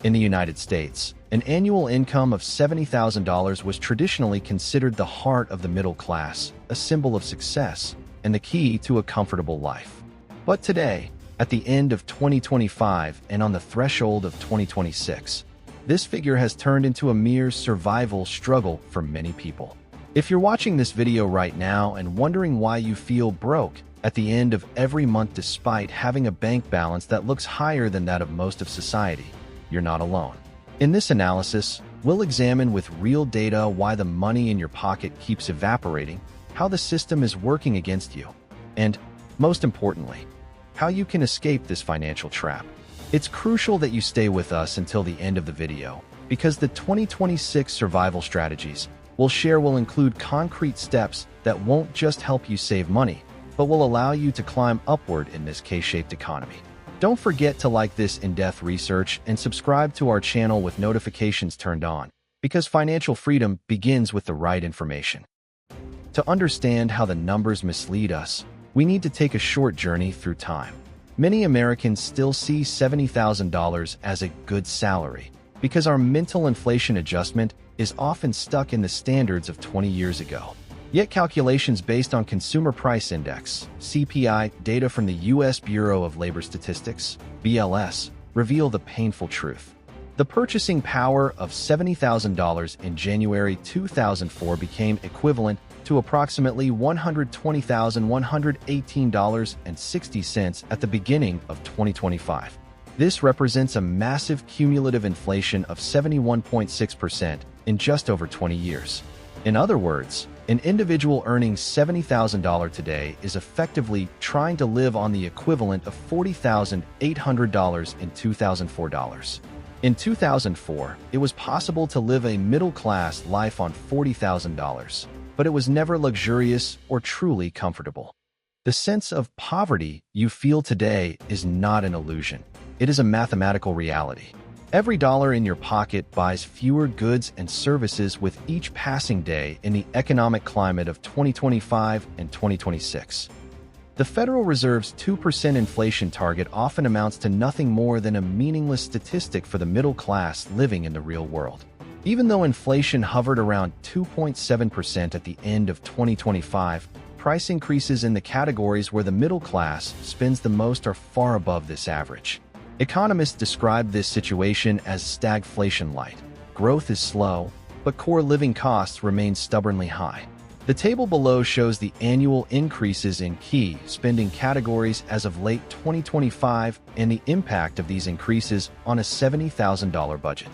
In the United States, an annual income of $70,000 was traditionally considered the heart of the middle class, a symbol of success, and the key to a comfortable life. But today, at the end of 2025 and on the threshold of 2026, this figure has turned into a mere survival struggle for many people. If you're watching this video right now and wondering why you feel broke at the end of every month despite having a bank balance that looks higher than that of most of society, you're not alone. In this analysis, we'll examine with real data why the money in your pocket keeps evaporating, how the system is working against you, and, most importantly, how you can escape this financial trap. It's crucial that you stay with us until the end of the video, because the 2026 survival strategies we'll share will include concrete steps that won't just help you save money, but will allow you to climb upward in this K-shaped economy. Don't forget to like this in-depth research and subscribe to our channel with notifications turned on, because financial freedom begins with the right information. To understand how the numbers mislead us, we need to take a short journey through time. Many Americans still see $70,000 as a good salary, because our mental inflation adjustment is often stuck in the standards of 20 years ago. Yet calculations based on Consumer Price Index, CPI, data from the U.S. Bureau of Labor Statistics, BLS, reveal the painful truth. The purchasing power of $70,000 in January 2004 became equivalent to approximately $120,118.60 at the beginning of 2025. This represents a massive cumulative inflation of 71.6% in just over 20 years. In other words, an individual earning $70,000 today is effectively trying to live on the equivalent of $40,800 in 2004 dollars. In 2004, it was possible to live a middle-class life on $40,000, but it was never luxurious or truly comfortable. The sense of poverty you feel today is not an illusion. It is a mathematical reality. Every dollar in your pocket buys fewer goods and services with each passing day in the economic climate of 2025 and 2026. The Federal Reserve's 2% inflation target often amounts to nothing more than a meaningless statistic for the middle class living in the real world. Even though inflation hovered around 2.7% at the end of 2025, price increases in the categories where the middle class spends the most are far above this average. Economists describe this situation as stagflation light. Growth is slow, but core living costs remain stubbornly high. The table below shows the annual increases in key spending categories as of late 2025 and the impact of these increases on a $70,000 budget.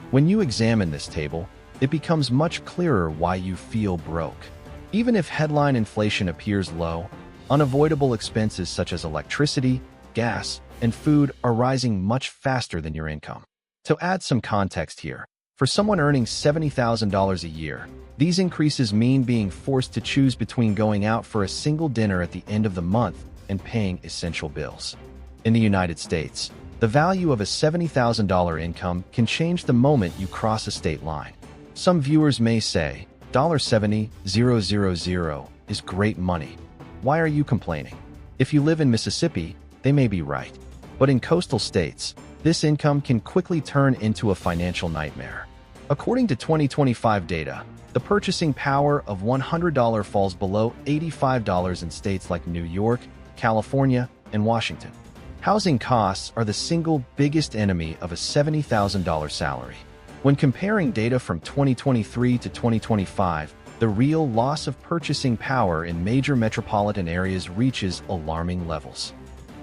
When you examine this table, it becomes much clearer why you feel broke. Even if headline inflation appears low, unavoidable expenses such as electricity, gas, and food are rising much faster than your income. To add some context here, for someone earning $70,000 a year, these increases mean being forced to choose between going out for a single dinner at the end of the month and paying essential bills. In the United States, the value of a $70,000 income can change the moment you cross a state line. Some viewers may say, $70,000 is great money. Why are you complaining? If you live in Mississippi, they may be right. But in coastal states, this income can quickly turn into a financial nightmare. According to 2025 data, the purchasing power of $100 falls below $85 in states like New York, California, and Washington. Housing costs are the single biggest enemy of a $70,000 salary. When comparing data from 2023 to 2025, the real loss of purchasing power in major metropolitan areas reaches alarming levels.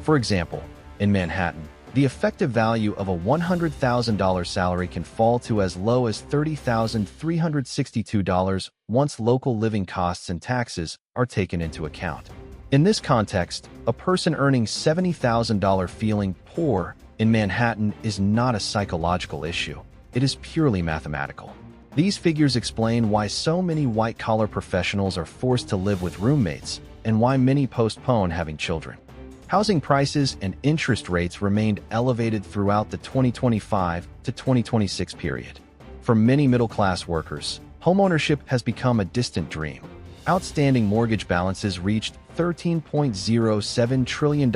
For example, in Manhattan, the effective value of a $100,000 salary can fall to as low as $30,362 once local living costs and taxes are taken into account. In this context, a person earning $70,000 feeling poor in Manhattan is not a psychological issue. It is purely mathematical. These figures explain why so many white-collar professionals are forced to live with roommates and why many postpone having children. Housing prices and interest rates remained elevated throughout the 2025 to 2026 period. For many middle-class workers, homeownership has become a distant dream. Outstanding mortgage balances reached $13.07 trillion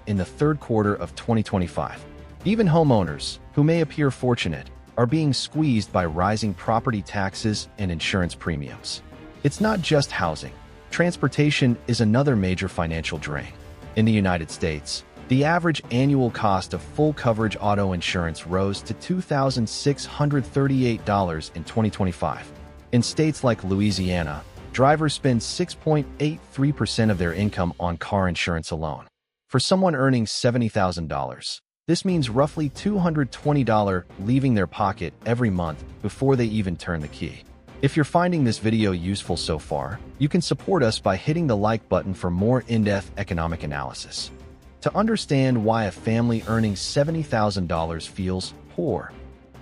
in the third quarter of 2025. Even homeowners, who may appear fortunate, are being squeezed by rising property taxes and insurance premiums. It's not just housing. Transportation is another major financial drain. In the United States, the average annual cost of full coverage auto insurance rose to $2,638 in 2025. In states like Louisiana, drivers spend 6.83% of their income on car insurance alone. For someone earning $70,000, this means roughly $220 leaving their pocket every month before they even turn the key. If you're finding this video useful so far, you can support us by hitting the like button for more in-depth economic analysis. To understand why a family earning $70,000 feels poor,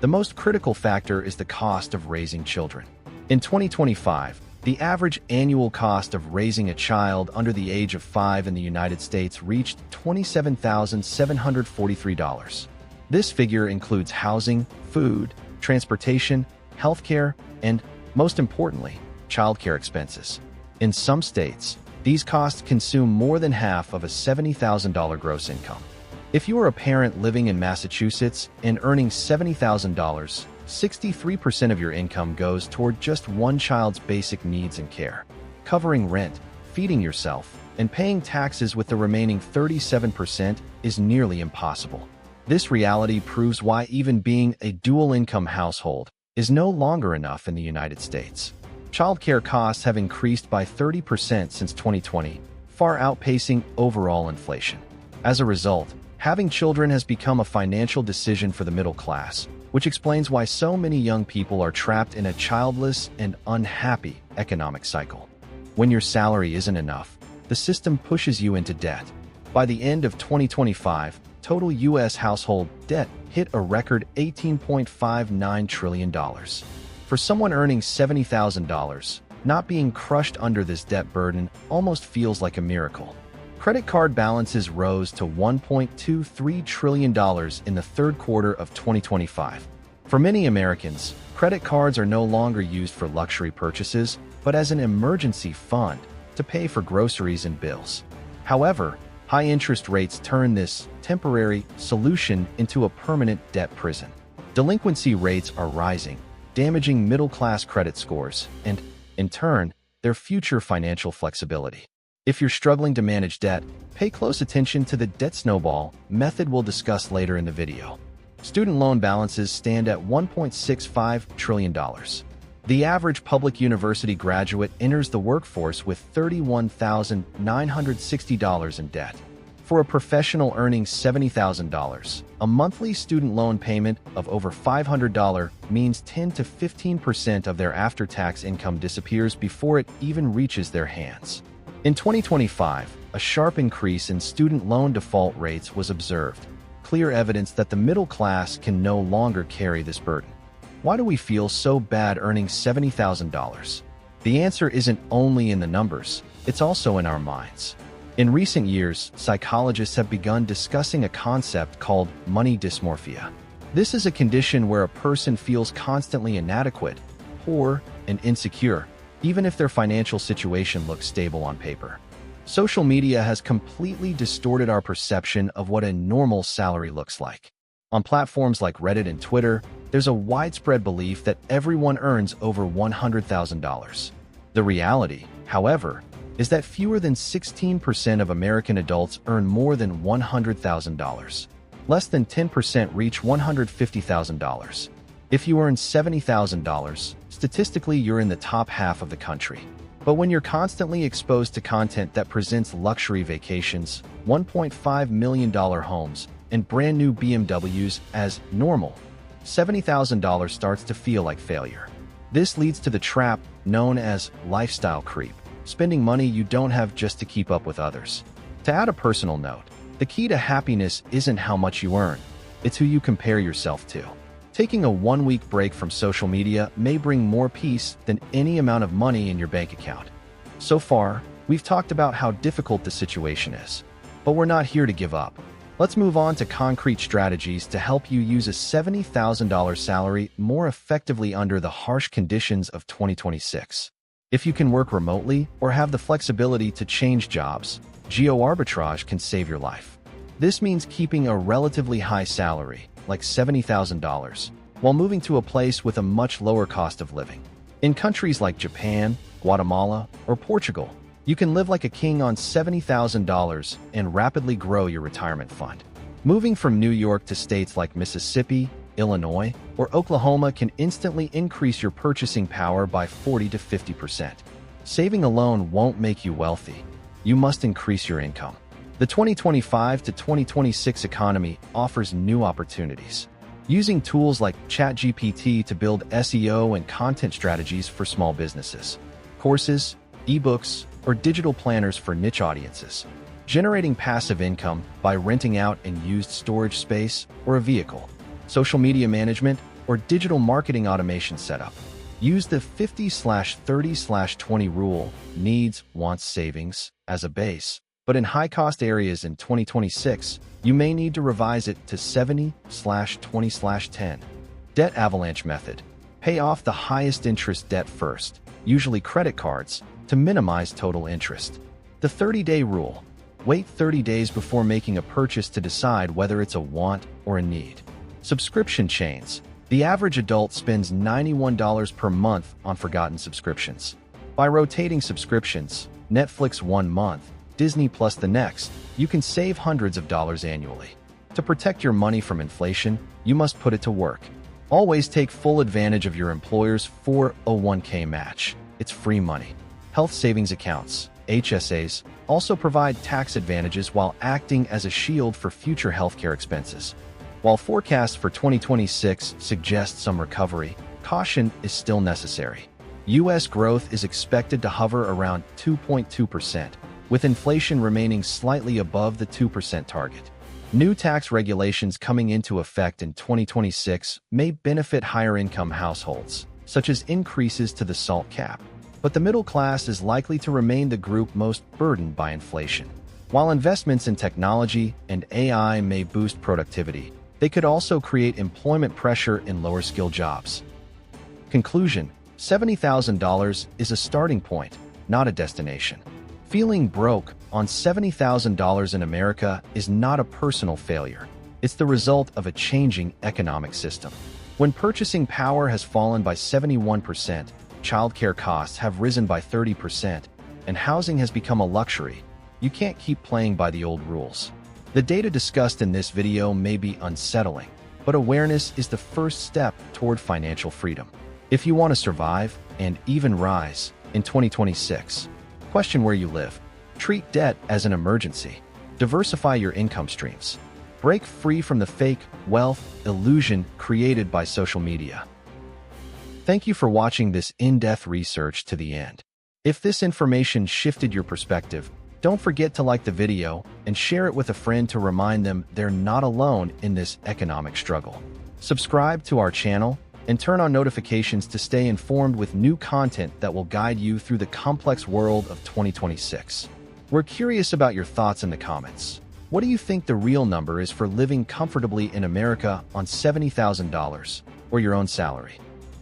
the most critical factor is the cost of raising children. In 2025, the average annual cost of raising a child under the age of 5 in the United States reached $27,743. This figure includes housing, food, transportation, healthcare, and, most importantly, childcare expenses. In some states, these costs consume more than half of a $70,000 gross income. If you are a parent living in Massachusetts and earning $70,000, 63% of your income goes toward just one child's basic needs and care. Covering rent, feeding yourself, and paying taxes with the remaining 37% is nearly impossible. This reality proves why even being a dual-income household is no longer enough in the United States. Childcare costs have increased by 30% since 2020, far outpacing overall inflation. As a result, having children has become a financial decision for the middle class, which explains why so many young people are trapped in a childless and unhappy economic cycle. When your salary isn't enough, the system pushes you into debt. By the end of 2025, total U.S. household debt hit a record $18.59 trillion. For someone earning $70,000, not being crushed under this debt burden almost feels like a miracle. Credit card balances rose to $1.23 trillion in the third quarter of 2025. For many Americans, credit cards are no longer used for luxury purchases, but as an emergency fund to pay for groceries and bills. However, high interest rates turn this temporary solution into a permanent debt prison. Delinquency rates are rising, damaging middle-class credit scores and, in turn, their future financial flexibility. If you're struggling to manage debt, pay close attention to the debt snowball method we'll discuss later in the video. Student loan balances stand at $1.65 trillion. The average public university graduate enters the workforce with $31,960 in debt. For a professional earning $70,000, a monthly student loan payment of over $500 means 10 to 15% of their after-tax income disappears before it even reaches their hands. In 2025, a sharp increase in student loan default rates was observed, clear evidence that the middle class can no longer carry this burden. Why do we feel so bad earning $70,000? The answer isn't only in the numbers, it's also in our minds. In recent years, psychologists have begun discussing a concept called money dysmorphia. This is a condition where a person feels constantly inadequate, poor, and insecure, even if their financial situation looks stable on paper. Social media has completely distorted our perception of what a normal salary looks like. On platforms like Reddit and Twitter, there's a widespread belief that everyone earns over $100,000. The reality, however, is that fewer than 16% of American adults earn more than $100,000. Less than 10% reach $150,000. If you earn $70,000, statistically you're in the top half of the country. But when you're constantly exposed to content that presents luxury vacations, $1.5 million homes, and brand new BMWs as normal, $70,000 starts to feel like failure. This leads to the trap known as lifestyle creep, spending money you don't have just to keep up with others. To add a personal note, the key to happiness isn't how much you earn, it's who you compare yourself to. Taking a one-week break from social media may bring more peace than any amount of money in your bank account. So far, we've talked about how difficult the situation is, but we're not here to give up. Let's move on to concrete strategies to help you use a $70,000 salary more effectively under the harsh conditions of 2026. If you can work remotely or have the flexibility to change jobs, geo-arbitrage can save your life. This means keeping a relatively high salary, like $70,000, while moving to a place with a much lower cost of living. In countries like Japan, Guatemala, or Portugal, you can live like a king on $70,000 and rapidly grow your retirement fund. Moving from New York to states like Mississippi, Illinois, or Oklahoma can instantly increase your purchasing power by 40 to 50%. Saving alone won't make you wealthy. You must increase your income. The 2025 to 2026 economy offers new opportunities. Using tools like ChatGPT to build SEO and content strategies for small businesses, courses, ebooks, or digital planners for niche audiences. Generating passive income by renting out and used storage space or a vehicle. Social media management or digital marketing automation setup. Use the 50/30/20 rule, needs, wants, savings, as a base. But in high-cost areas in 2026, you may need to revise it to 70/20/10. Debt avalanche method. Pay off the highest interest debt first, usually credit cards, to minimize total interest. The 30-day rule. Wait 30 days before making a purchase to decide whether it's a want or a need. Subscription chains. The average adult spends $91 per month on forgotten subscriptions. By rotating subscriptions, Netflix 1 month, Disney Plus the next, you can save hundreds of dollars annually. To protect your money from inflation, you must put it to work. Always take full advantage of your employer's 401k match. It's free money. Health savings accounts, HSAs, also provide tax advantages while acting as a shield for future healthcare expenses. While forecasts for 2026 suggest some recovery, caution is still necessary. U.S. growth is expected to hover around 2.2%, with inflation remaining slightly above the 2% target. New tax regulations coming into effect in 2026 may benefit higher-income households, such as increases to the SALT cap. But the middle class is likely to remain the group most burdened by inflation. While investments in technology and AI may boost productivity, they could also create employment pressure in lower-skilled jobs. Conclusion: $70,000 is a starting point, not a destination. Feeling broke on $70,000 in America is not a personal failure. It's the result of a changing economic system. When purchasing power has fallen by 71%, childcare costs have risen by 30%, and housing has become a luxury, you can't keep playing by the old rules. The data discussed in this video may be unsettling, but awareness is the first step toward financial freedom. If you want to survive and even rise in 2026, question where you live. Treat debt as an emergency. Diversify your income streams. Break free from the fake wealth illusion created by social media. Thank you for watching this in-depth research to the end. If this information shifted your perspective, don't forget to like the video and share it with a friend to remind them they're not alone in this economic struggle. Subscribe to our channel and turn on notifications to stay informed with new content that will guide you through the complex world of 2026. We're curious about your thoughts in the comments. What do you think the real number is for living comfortably in America on $70,000 or your own salary?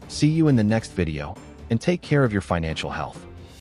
See you in the next video, and take care of your financial health.